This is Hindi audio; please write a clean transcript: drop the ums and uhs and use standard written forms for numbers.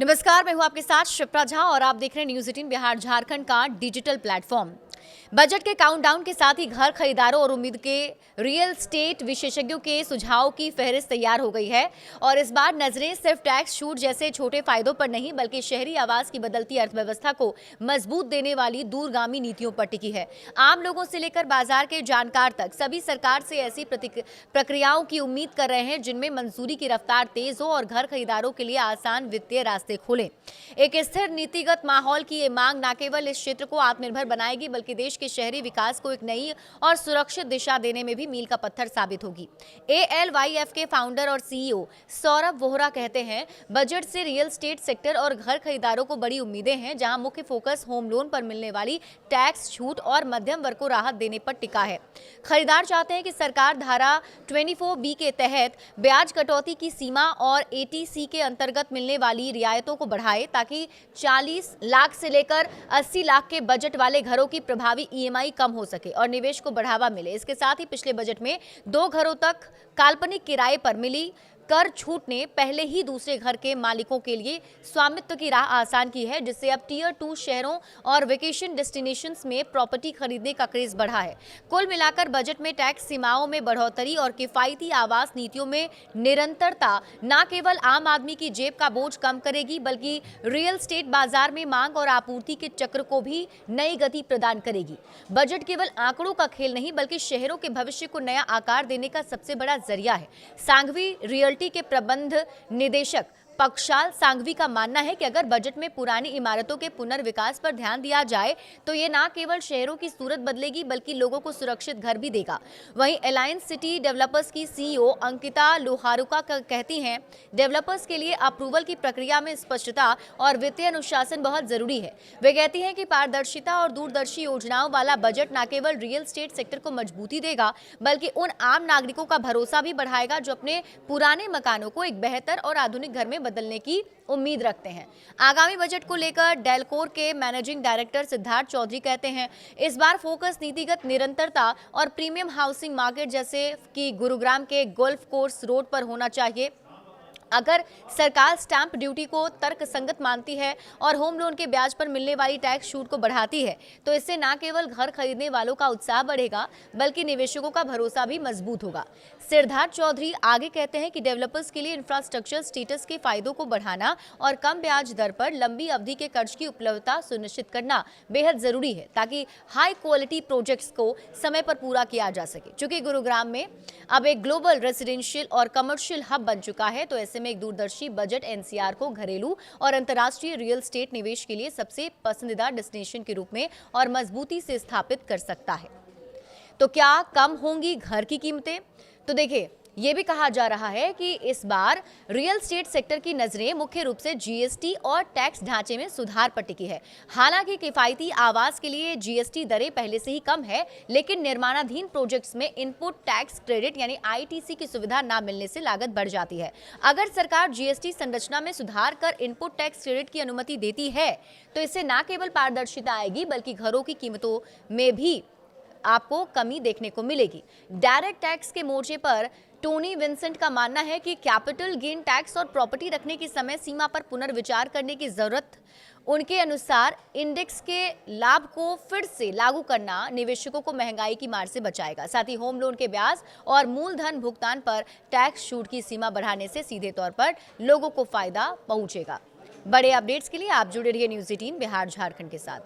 नमस्कार, मैं हूं आपके साथ शिप्रा झा और आप देख रहे हैं न्यूज़ 18 बिहार झारखंड का डिजिटल प्लेटफॉर्म। बजट के काउंटडाउन के साथ ही घर खरीदारों और उम्मीद के रियल स्टेट विशेषज्ञों के सुझाव की फहरिस्त तैयार हो गई है और इस बार नजरें सिर्फ टैक्स छूट जैसे छोटे फायदों पर नहीं बल्कि शहरी आवास की बदलती अर्थव्यवस्था को मजबूत देने वाली दूरगामी नीतियों पर टिकी है। आम लोगों से लेकर बाजार के जानकार तक सभी सरकार से ऐसी प्रक्रियाओं की उम्मीद कर रहे हैं जिनमें मंजूरी की रफ्तार तेज हो और घर खरीदारों के लिए आसान वित्तीय रास्ते खोले। एक स्थिर नीतिगत माहौल की ये मांग न केवल इस क्षेत्र को आत्मनिर्भर बनाएगी बल्कि देश के शहरी विकास को एक नई और सुरक्षित दिशा देने में भी मील का पत्थर साबित होगी। ALYF के फाउंडर और CEO सौरभ वोहरा कहते हैं, बजट से रियल स्टेट सेक्टर और घर खरीदारों को बड़ी उम्मीदें हैं, जहां मुख्य फोकस होम लोन पर मिलने वाली टैक्स छूट और मध्यम वर्ग को राहत देने पर टिका है। खरीदार चाहते हैं कि सरकार धारा 24B के तहत ब्याज कटौती की सीमा और ATC के अंतर्गत मिलने वाली रियायतों को बढ़ाए ताकि 40 लाख से लेकर 80 लाख के बजट वाले घरों की प्रभावी EMI कम हो सके और निवेश को बढ़ावा मिले। इसके साथ ही पिछले बजट में 2 घरों तक काल्पनिक किराए पर मिली कर छूट ने पहले ही दूसरे घर के मालिकों के लिए स्वामित्व की राह आसान की है, जिससे अब टियर 2 शहरों और वेकेशन डेस्टिनेशंस में प्रॉपर्टी खरीदने का क्रेज बढ़ा है। कुल मिलाकर बजट में टैक्स सीमाओं में बढ़ोतरी और किफायती आवास नीतियों में निरंतरता न केवल आम आदमी की जेब का बोझ कम करेगी बल्कि रियल स्टेट बाजार में मांग और आपूर्ति के चक्र को भी नई गति प्रदान करेगी। बजट केवल आंकड़ों का खेल नहीं बल्कि शहरों के भविष्य को नया आकार देने का सबसे बड़ा जरिया है। सांघवी रियल्टी के प्रबंध निदेशक पक्षाल सांघवी का मानना है कि अगर बजट में पुरानी इमारतों के पुनर्विकास पर ध्यान दिया जाए तो ये न केवल शहरों की सूरत बदलेगी बल्कि लोगों को सुरक्षित घर भी देगा। वहीं अलायंस सिटी डेवलपर्स की CEO अंकिता लोहारुका कहती हैं, डेवलपर्स के लिए अप्रूवल की प्रक्रिया में स्पष्टता और वित्तीय अनुशासन बहुत जरूरी है। वे कहती हैं कि पारदर्शिता और दूरदर्शी योजनाओं वाला बजट न केवल रियल स्टेट सेक्टर को मजबूती देगा बल्कि उन आम नागरिकों का भरोसा भी बढ़ाएगा जो अपने पुराने मकानों को एक बेहतर और आधुनिक घर में बदलने की उम्मीद रखते हैं। आगामी बजट को लेकर डेलकोर के मैनेजिंग डायरेक्टर सिद्धार्थ चौधरी कहते हैं, इस बार फोकस नीतिगत निरंतरता और प्रीमियम हाउसिंग मार्केट जैसे कि गुरुग्राम के गोल्फ कोर्स रोड पर होना चाहिए। अगर सरकार स्टैंप ड्यूटी को तर्कसंगत मानती है और होम लोन के ब्याज पर मिलने वाली टैक्स छूट को बढ़ाती है तो इससे न केवल घर खरीदने वालों का उत्साह बढ़ेगा बल्कि निवेशकों का भरोसा भी मजबूत होगा। सिद्धार्थ चौधरी आगे कहते हैं कि डेवलपर्स के लिए इंफ्रास्ट्रक्चर स्टेटस के फायदों को बढ़ाना और कम ब्याज दर पर लंबी अवधि के कर्ज की उपलब्धता सुनिश्चित करना बेहद जरूरी है ताकि हाई क्वालिटी प्रोजेक्ट्स को समय पर पूरा किया जा सके। चूंकि गुरुग्राम में अब एक ग्लोबल रेजिडेंशियल और कमर्शियल हब बन चुका है तो ऐसे में एक दूरदर्शी बजट NCR को घरेलू और अंतर्राष्ट्रीय रियल स्टेट निवेश के लिए सबसे पसंदीदा डेस्टिनेशन के रूप में और मजबूती से स्थापित कर सकता है। तो क्या कम होंगी घर की कीमतें? तो देखिए, ये भी कहा जा रहा है कि इस बार रियल स्टेट सेक्टर की नजरें मुख्य रूप से GST और टैक्स ढांचे में सुधार पर टिकी है। हालांकि किफायती आवास के लिए GST दरें पहले से ही कम है, लेकिन निर्माणाधीन प्रोजेक्ट्स में इनपुट टैक्स क्रेडिट यानी ITC की सुविधा न मिलने से लागत बढ़ जाती है। अगर सरकार GST संरचना में सुधार कर इनपुट टैक्स क्रेडिट की अनुमति देती है तो इससे न केवल पारदर्शिता आएगी बल्कि घरों की कीमतों में भी आपको कमी देखने को मिलेगी। डायरेक्ट टैक्स के मोर्चे पर टोनी विंसेंट का मानना है कि कैपिटल गेन टैक्स और प्रॉपर्टी रखने की समय सीमा पर पुनर्विचार करने की जरूरत। उनके अनुसार इंडेक्स के लाभ को फिर से लागू करना निवेशकों को महंगाई की मार से बचाएगा। साथ ही होम लोन के ब्याज और मूलधन भुगतान पर टैक्स छूट की सीमा बढ़ाने से सीधे तौर पर लोगों को फायदा पहुंचेगा। बड़े अपडेट्स के लिए आप जुड़े रहिए न्यूज़ 18 बिहार झारखंड के साथ।